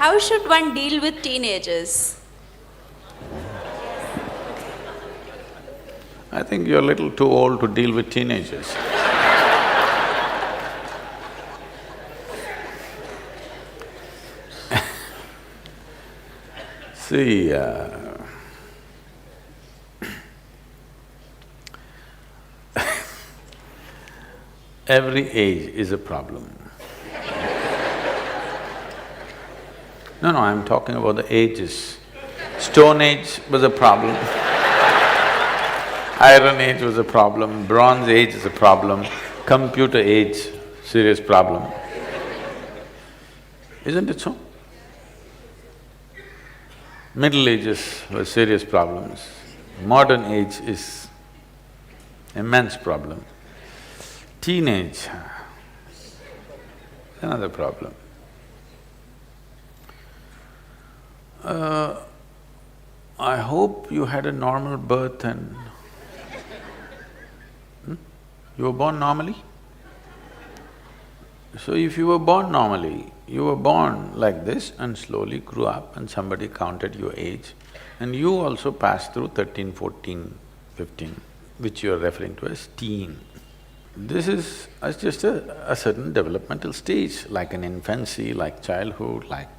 How should one deal with teenagers? I think you're a little too old to deal with teenagers. See, every age is a problem. No, I'm talking about the ages. Stone Age was a problem. Iron Age was a problem, Bronze Age is a problem, Computer Age, serious problem. Isn't it so? Middle Ages were serious problems. Modern age is immense problem. Teenage, another problem. I hope you had a normal birth and… You were born normally? So if you were born normally, you were born like this and slowly grew up and somebody counted your age and you also passed through 13, 14, 15, which you are referring to as teen. This is just a certain developmental stage, like an infancy, like childhood, like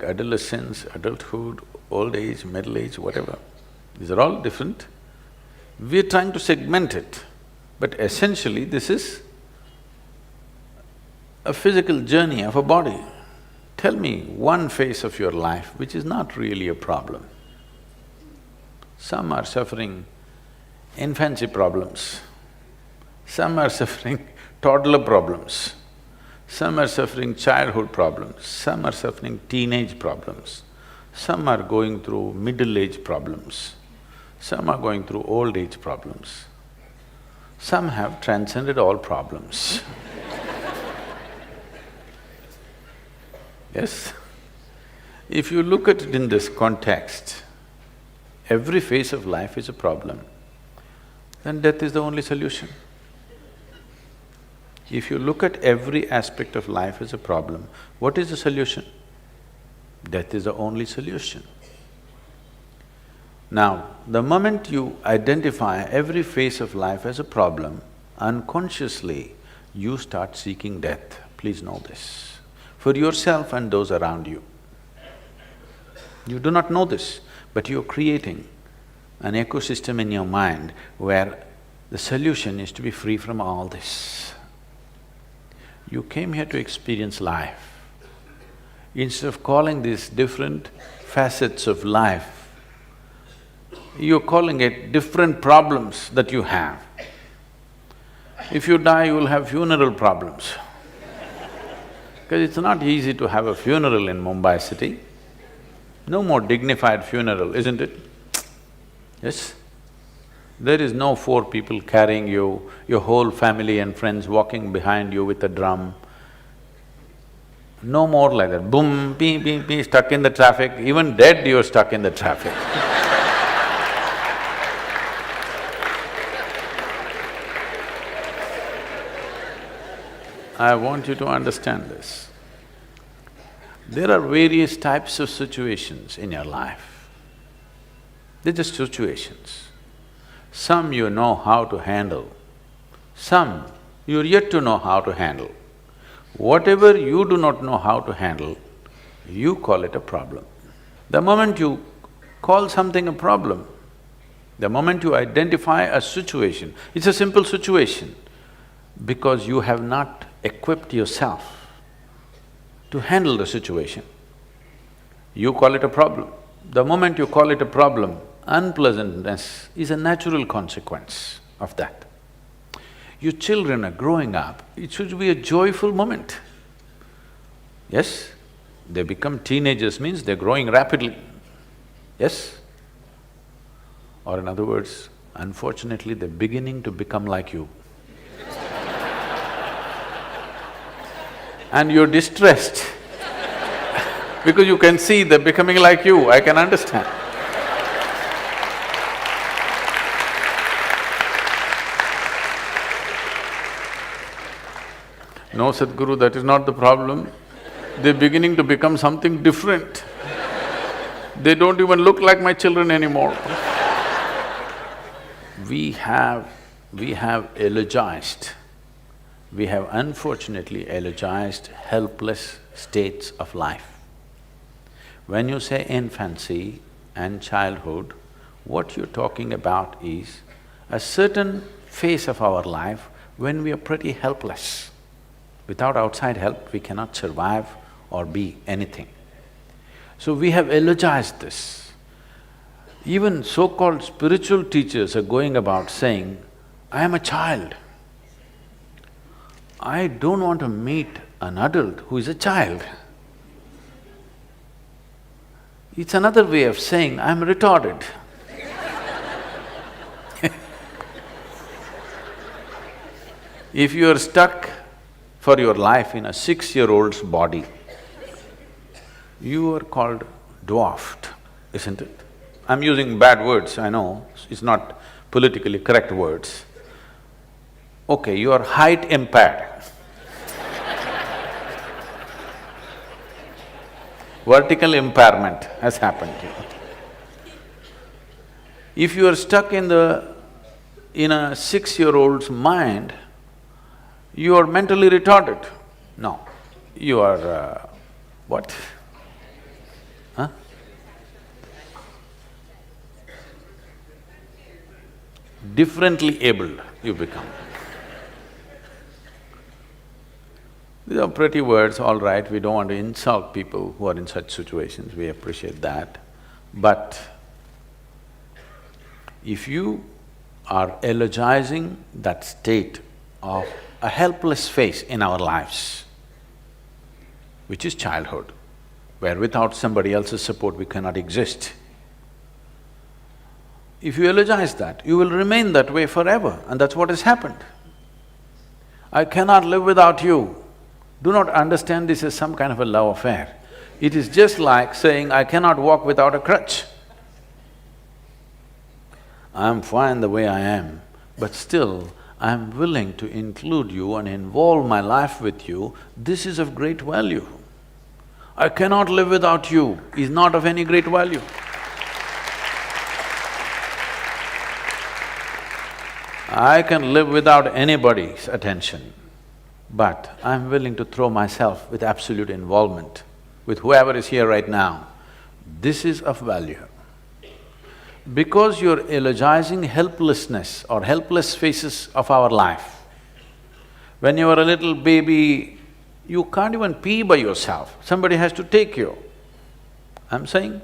adolescence, adulthood, old age, middle age, whatever. These are all different. We're trying to segment it, but essentially this is a physical journey of a body. Tell me one phase of your life which is not really a problem. Some are suffering infancy problems, some are suffering toddler problems, some are suffering childhood problems, some are suffering teenage problems, some are going through middle-age problems, some are going through old age problems, some have transcended all problems. Yes? If you look at it in this context, every phase of life is a problem, then death is the only solution. If you look at every aspect of life as a problem, what is the solution? Death is the only solution. Now, the moment you identify every phase of life as a problem, unconsciously you start seeking death. Please know this, for yourself and those around you. You do not know this, but you're creating an ecosystem in your mind where the solution is to be free from all this. You came here to experience life. Instead of calling these different facets of life, you're calling it different problems that you have. If you die, you will have funeral problems. Because it's not easy to have a funeral in Mumbai city. No more dignified funeral, isn't it? Yes? There is no four people carrying you, your whole family and friends walking behind you with a drum. No more like that, boom, pee, pee, pee, stuck in the traffic. Even dead, you're stuck in the traffic. I want you to understand this. There are various types of situations in your life. They're just situations. Some you know how to handle, some you're yet to know how to handle. Whatever you do not know how to handle, you call it a problem. The moment you call something a problem, the moment you identify a situation, it's a simple situation, because you have not equipped yourself to handle the situation. You call it a problem. The moment you call it a problem, unpleasantness is a natural consequence of that. Your children are growing up, it should be a joyful moment. Yes? They become teenagers means they're growing rapidly. Yes? Or in other words, unfortunately, they're beginning to become like you. And you're distressed because you can see they're becoming like you, I can understand. No, Sadhguru, that is not the problem. They're beginning to become something different. They don't even look like my children anymore. We have eulogized, we have unfortunately eulogized helpless states of life. When you say infancy and childhood, what you're talking about is a certain phase of our life when we are pretty helpless. Without outside help, we cannot survive or be anything. So we have eulogized this. Even so-called spiritual teachers are going about saying, I am a child. I don't want to meet an adult who is a child. It's another way of saying, I'm retarded. If you are stuck for your life in a 6-year-old's body, you are called dwarfed, isn't it? I'm using bad words, I know, it's not politically correct words. Okay, you are height impaired. Vertical impairment has happened to you. If you are stuck in a 6-year-old's mind, you are mentally retarded. No, you are what? Huh? Differently abled you become. These are pretty words, all right, we don't want to insult people who are in such situations, we appreciate that. But if you are eulogizing that state of a helpless phase in our lives, which is childhood, where without somebody else's support we cannot exist. If you eulogize that, you will remain that way forever, and that's what has happened. I cannot live without you. Do not understand this as some kind of a love affair. It is just like saying, I cannot walk without a crutch. I'm fine the way I am, but still I'm willing to include you and involve my life with you. This is of great value. I cannot live without you is not of any great value. I can live without anybody's attention, but I'm willing to throw myself with absolute involvement with whoever is here right now. This is of value. Because you're eulogizing helplessness or helpless phases of our life. When you were a little baby, you can't even pee by yourself, somebody has to take you. I'm saying,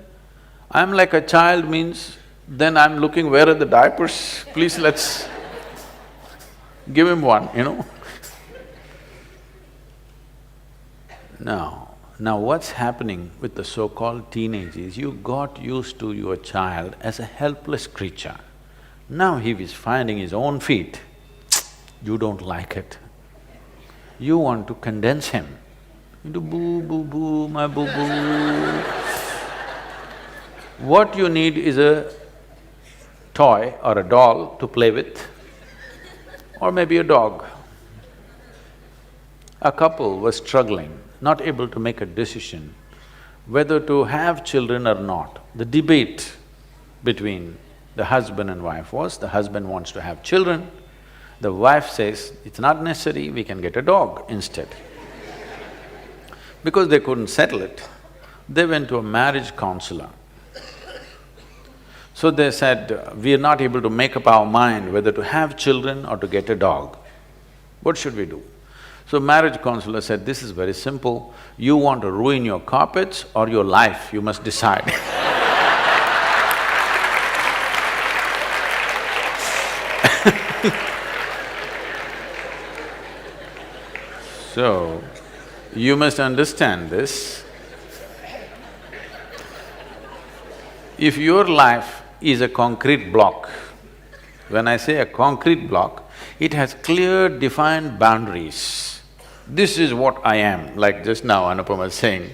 I'm like a child means then I'm looking where are the diapers, please let's give him one, you know. Now what's happening with the so-called teenage is you got used to your child as a helpless creature. Now he is finding his own feet, you don't like it. You want to condense him into boo, boo, boo, my boo, boo. What you need is a toy or a doll to play with, or maybe a dog. A couple was struggling, not able to make a decision whether to have children or not. The debate between the husband and wife was, the husband wants to have children, the wife says, it's not necessary, we can get a dog instead. Because they couldn't settle it, they went to a marriage counselor. So they said, we are not able to make up our mind whether to have children or to get a dog. What should we do? So marriage counselor said, this is very simple, you want to ruin your carpets or your life, you must decide. So, you must understand this. If your life is a concrete block, when I say a concrete block, it has clear defined boundaries. This is what I am, like just now Anupama was saying.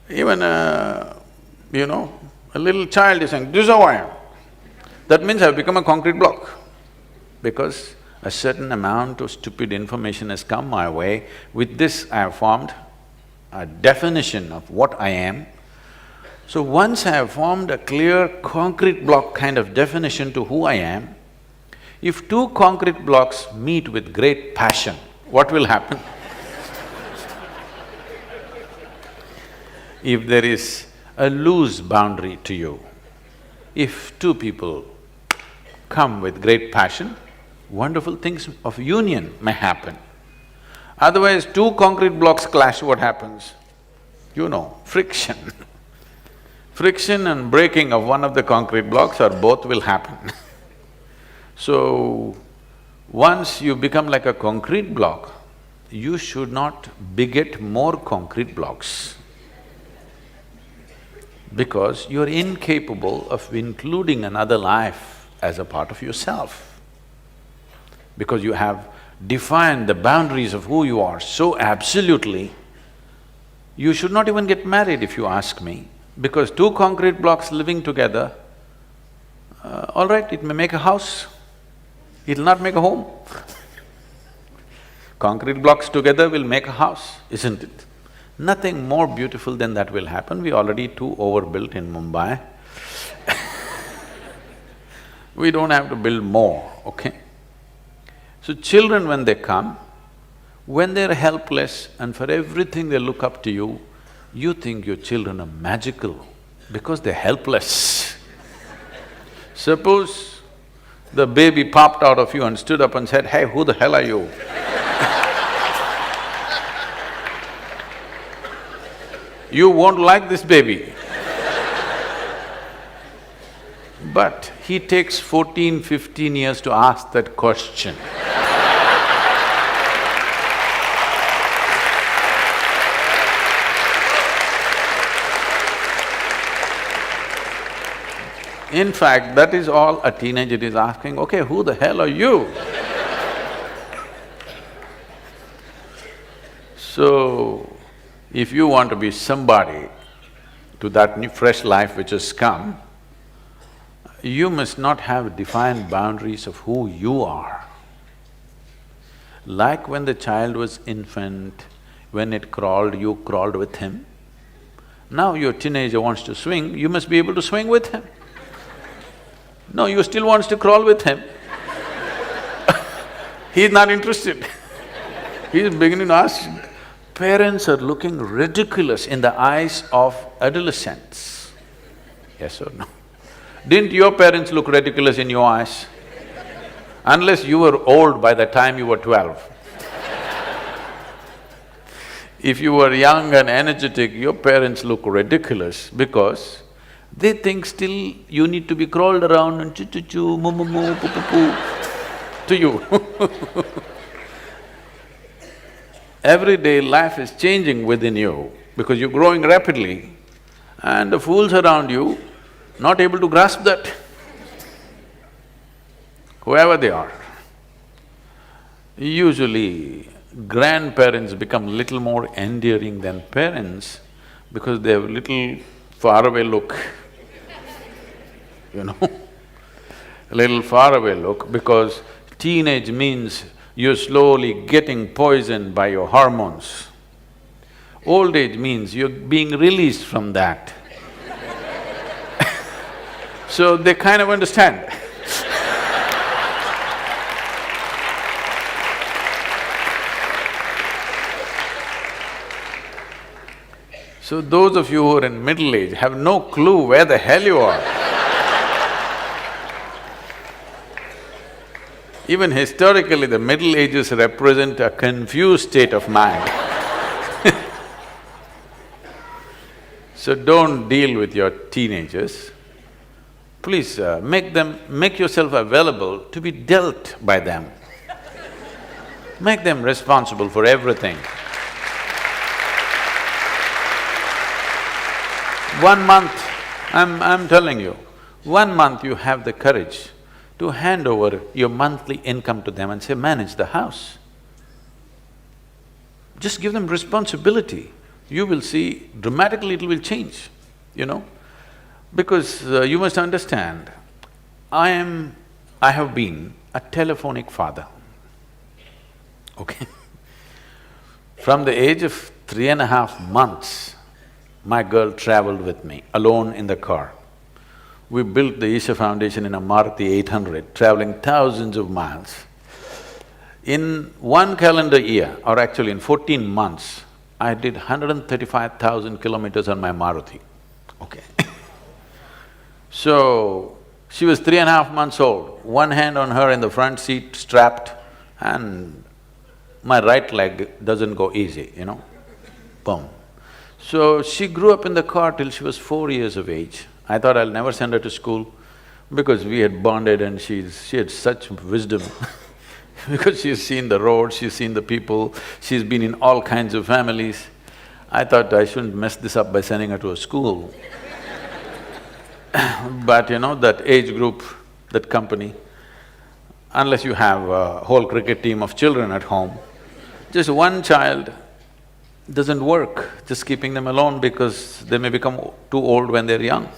Even a little child is saying, this is how I am. That means I've become a concrete block, because a certain amount of stupid information has come my way, with this I have formed a definition of what I am. So once I have formed a clear concrete block kind of definition to who I am, if two concrete blocks meet with great passion, what will happen? If there is a loose boundary to you, if two people come with great passion, wonderful things of union may happen. Otherwise, two concrete blocks clash, what happens? You know, friction. Friction and breaking of one of the concrete blocks or both will happen. So, once you become like a concrete block, you should not beget more concrete blocks, because you're incapable of including another life as a part of yourself. Because you have defined the boundaries of who you are so absolutely, you should not even get married if you ask me, because two concrete blocks living together, all right, it may make a house, it'll not make a home. Concrete blocks together will make a house, isn't it? Nothing more beautiful than that will happen. We're already too overbuilt in Mumbai. We don't have to build more, okay? So children when they come, when they're helpless and for everything they look up to you, you think your children are magical because they're helpless. Suppose the baby popped out of you and stood up and said, "Hey, who the hell are you?" You won't like this baby. But he takes 14, 15 years to ask that question. In fact, that is all a teenager is asking, okay, who the hell are you? So, if you want to be somebody to that new fresh life which has come, you must not have defined boundaries of who you are. Like when the child was infant, when it crawled, you crawled with him. Now your teenager wants to swing, you must be able to swing with him. No, you still wants to crawl with him. He's not interested. He's beginning to ask. Parents are looking ridiculous in the eyes of adolescents. Yes or no? Didn't your parents look ridiculous in your eyes? Unless you were old by the time you were 12. If you were young and energetic, your parents look ridiculous because they think still you need to be crawled around and choo-choo-choo, moo-moo-moo, poo-poo-poo to you. Every day life is changing within you because you're growing rapidly and the fools around you not able to grasp that, whoever they are. Usually, grandparents become little more endearing than parents because they have little faraway look, you know. A little faraway look because teenage means you're slowly getting poisoned by your hormones. Old age means you're being released from that. So they kind of understand. So those of you who are in middle age have no clue where the hell you are. Even historically, the Middle Ages represent a confused state of mind. So don't deal with your teenagers. Please make yourself available to be dealt by them. Make them responsible for everything. 1 month, I'm telling you, 1 month you have the courage to hand over your monthly income to them and say, manage the house. Just give them responsibility. You will see dramatically it will change, you know. Because you must understand, I have been a telephonic father, okay? From the age of 3.5 months, my girl traveled with me, alone in the car. We built the Isha Foundation in a Maruti 800, traveling thousands of miles. In one calendar year, or actually in 14 months, I did 135,000 kilometers on my Maruti, okay So, she was 3.5 months old, one hand on her in the front seat strapped, and my right leg doesn't go easy, boom. So, she grew up in the car till she was 4 years of age. I thought I'll never send her to school because we had bonded and she had such wisdom because she's seen the road, she's seen the people, she's been in all kinds of families. I thought I shouldn't mess this up by sending her to a school. But that age group, that company, unless you have a whole cricket team of children at home, just one child doesn't work, just keeping them alone because they may become too old when they're young.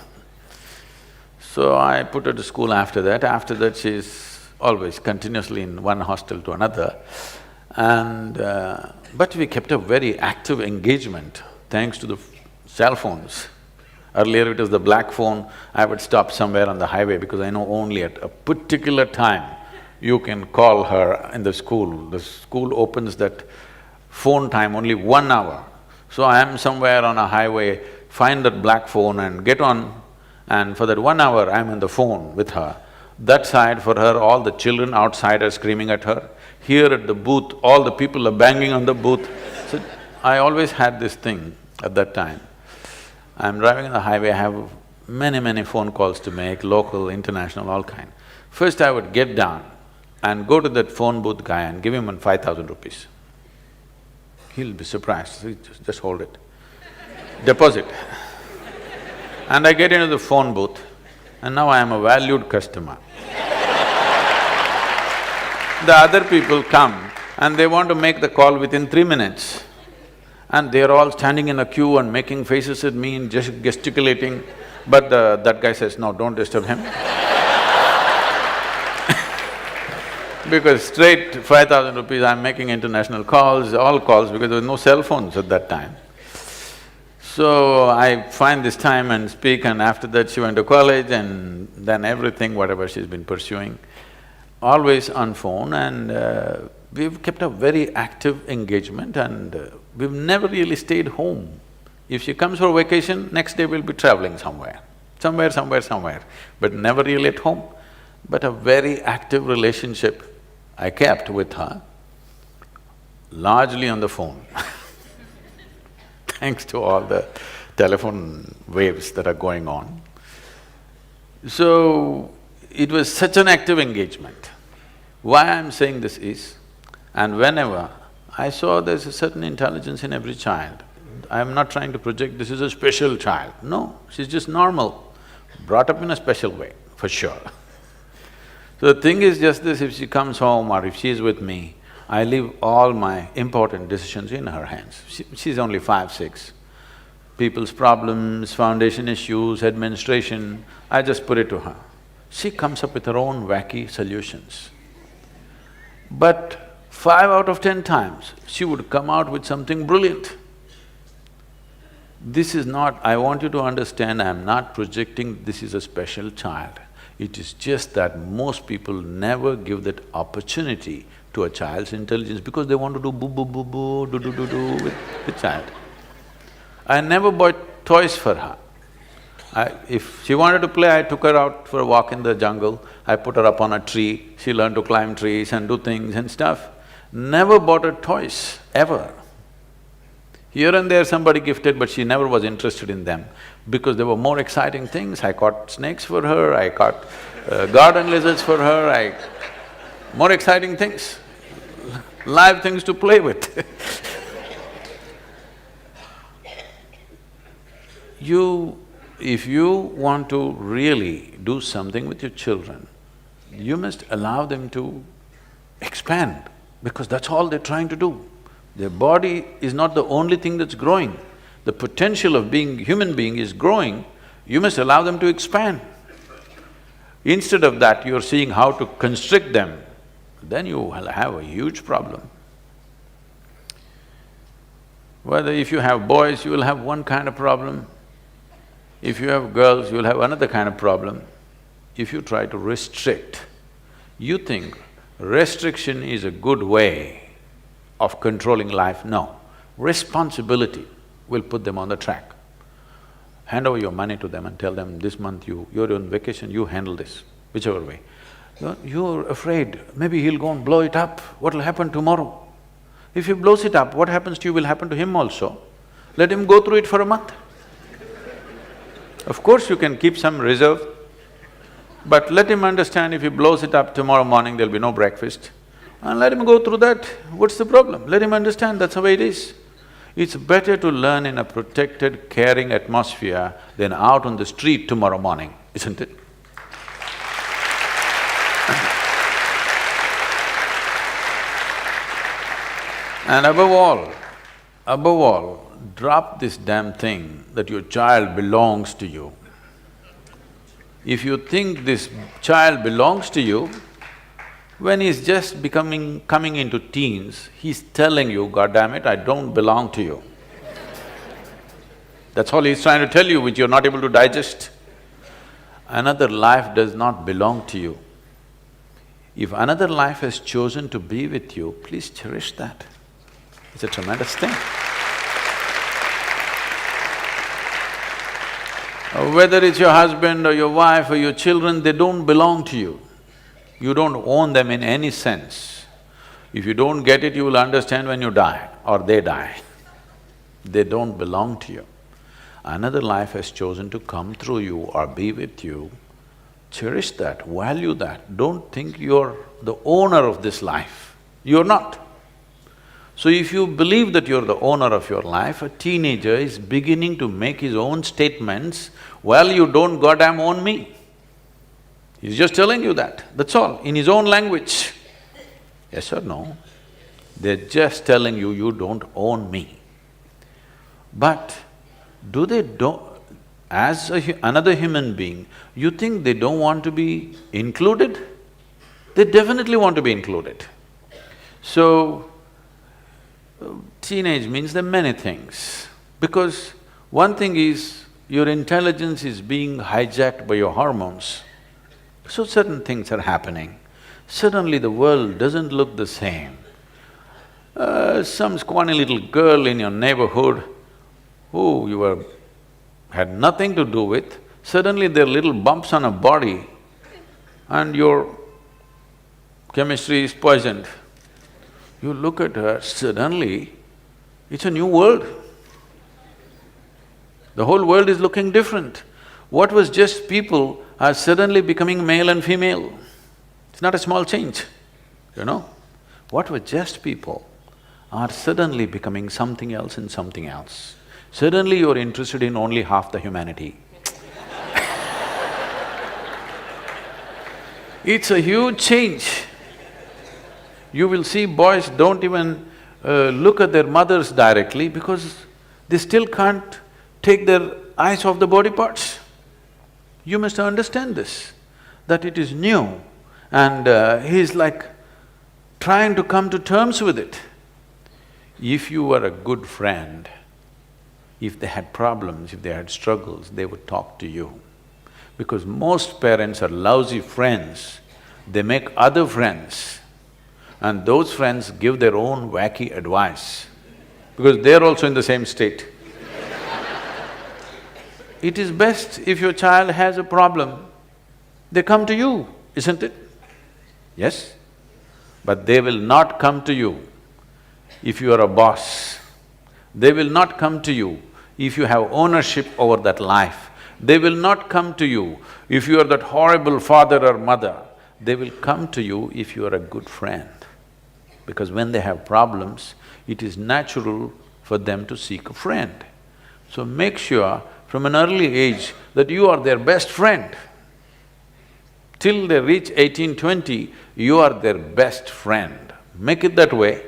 So I put her to school after that. After that, she's always continuously in one hostel to another. And… but we kept a very active engagement thanks to the cell phones. Earlier it was the black phone, I would stop somewhere on the highway because I know only at a particular time you can call her in the school. The school opens that phone time only 1 hour. So I am somewhere on a highway, find that black phone and get on, and for that 1 hour I'm on the phone with her. That side for her, all the children outside are screaming at her. Here at the booth, all the people are banging on the booth. So I always had this thing at that time. I'm driving on the highway, I have many phone calls to make, local, international, all kind. First I would get down and go to that phone booth guy and give him 5,000 rupees. He'll be surprised, just hold it. Deposit. And I get into the phone booth and now I am a valued customer. The other people come and they want to make the call within 3 minutes. And they're all standing in a queue and making faces at me and just gesticulating, but that guy says, no, don't disturb him. Because straight 5,000 rupees, I'm making international calls, all calls, because there was no cell phones at that time. So I find this time and speak, and after that she went to college and then everything, whatever she's been pursuing, always on phone, and we've kept a very active engagement, and we've never really stayed home. If she comes for vacation, next day we'll be traveling somewhere, but never really at home. But a very active relationship I kept with her, largely on the phone thanks to all the telephone waves that are going on. So, it was such an active engagement. Why I'm saying this is, and whenever I saw there's a certain intelligence in every child, I'm not trying to project this is a special child, no, she's just normal, brought up in a special way, for sure. So the thing is just this, if she comes home or if she's with me, I leave all my important decisions in her hands. She's only 5, 6. People's problems, foundation issues, administration, I just put it to her. She comes up with her own wacky solutions. But 5 out of 10 times, she would come out with something brilliant. This is not… I want you to understand, I'm not projecting this is a special child. It is just that most people never give that opportunity to a child's intelligence because they want to do boo-boo-boo-boo, do-do-do-do with the child. I never bought toys for her. If she wanted to play, I took her out for a walk in the jungle, I put her up on a tree, she learned to climb trees and do things and stuff. Never bought her toys, ever. Here and there somebody gifted, but she never was interested in them because there were more exciting things. I caught snakes for her, I caught garden lizards for her, more exciting things, live things to play with. If you want to really do something with your children, you must allow them to expand because that's all they're trying to do. Their body is not the only thing that's growing. The potential of being human being is growing, you must allow them to expand. Instead of that, you're seeing how to constrict them, then you will have a huge problem. Whether if you have boys, you will have one kind of problem. If you have girls, you will have another kind of problem. If you try to restrict, you think restriction is a good way of controlling life. No. Responsibility will put them on the track. Hand over your money to them and tell them, this month you're on vacation, you handle this, whichever way. You're afraid, maybe he'll go and blow it up, what'll happen tomorrow? If he blows it up, what happens to you will happen to him also. Let him go through it for a month. Of course you can keep some reserve, but let him understand if he blows it up tomorrow morning, there'll be no breakfast. And let him go through that, what's the problem? Let him understand that's the way it is. It's better to learn in a protected, caring atmosphere than out on the street tomorrow morning, isn't it? And above all, drop this damn thing that your child belongs to you. If you think this child belongs to you, when he's just coming into teens, he's telling you, God damn it, I don't belong to you. That's all he's trying to tell you, which you're not able to digest. Another life does not belong to you. If another life has chosen to be with you, please cherish that. It's a tremendous thing. Whether it's your husband or your wife or your children, they don't belong to you. You don't own them in any sense. If you don't get it, you will understand when you die or they die. They don't belong to you. Another life has chosen to come through you or be with you. Cherish that, value that. Don't think you're the owner of this life. You're not. So if you believe that you're the owner of your life, a teenager is beginning to make his own statements, well, you don't goddamn own me. He's just telling you that, that's all, in his own language. Yes or no? They're just telling you, you don't own me. But do they as another human being, you think they don't want to be included? They definitely want to be included. So, teenage means there are many things, because one thing is, your intelligence is being hijacked by your hormones. So certain things are happening. Suddenly the world doesn't look the same. Some scrawny little girl in your neighborhood who you had nothing to do with, suddenly there are little bumps on her body and your chemistry is poisoned. You look at her, suddenly it's a new world. The whole world is looking different. What was just people are suddenly becoming male and female. It's not a small change, you know. What were just people are suddenly becoming something else and something else. Suddenly you're interested in only half the humanity. It's a huge change. You will see boys don't even look at their mothers directly because they still can't take their eyes off the body parts. You must understand this, that it is new and he's like trying to come to terms with it. If you were a good friend, if they had problems, if they had struggles, they would talk to you. Because most parents are lousy friends, they make other friends and those friends give their own wacky advice because they're also in the same state. It is best if your child has a problem, they come to you, isn't it? Yes? But they will not come to you if you are a boss. They will not come to you if you have ownership over that life. They will not come to you if you are that horrible father or mother. They will come to you if you are a good friend. Because when they have problems, it is natural for them to seek a friend. So make sure from an early age that you are their best friend. Till they reach 18, 20, you are their best friend. Make it that way.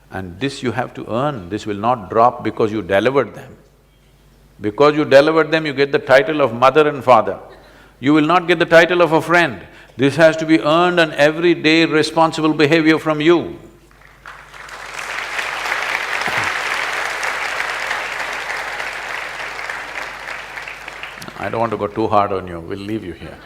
And this you have to earn, this will not drop because you delivered them. Because you delivered them, you get the title of mother and father. You will not get the title of a friend. This has to be earned and everyday responsible behavior from you. I don't want to go too hard on you, we'll leave you here.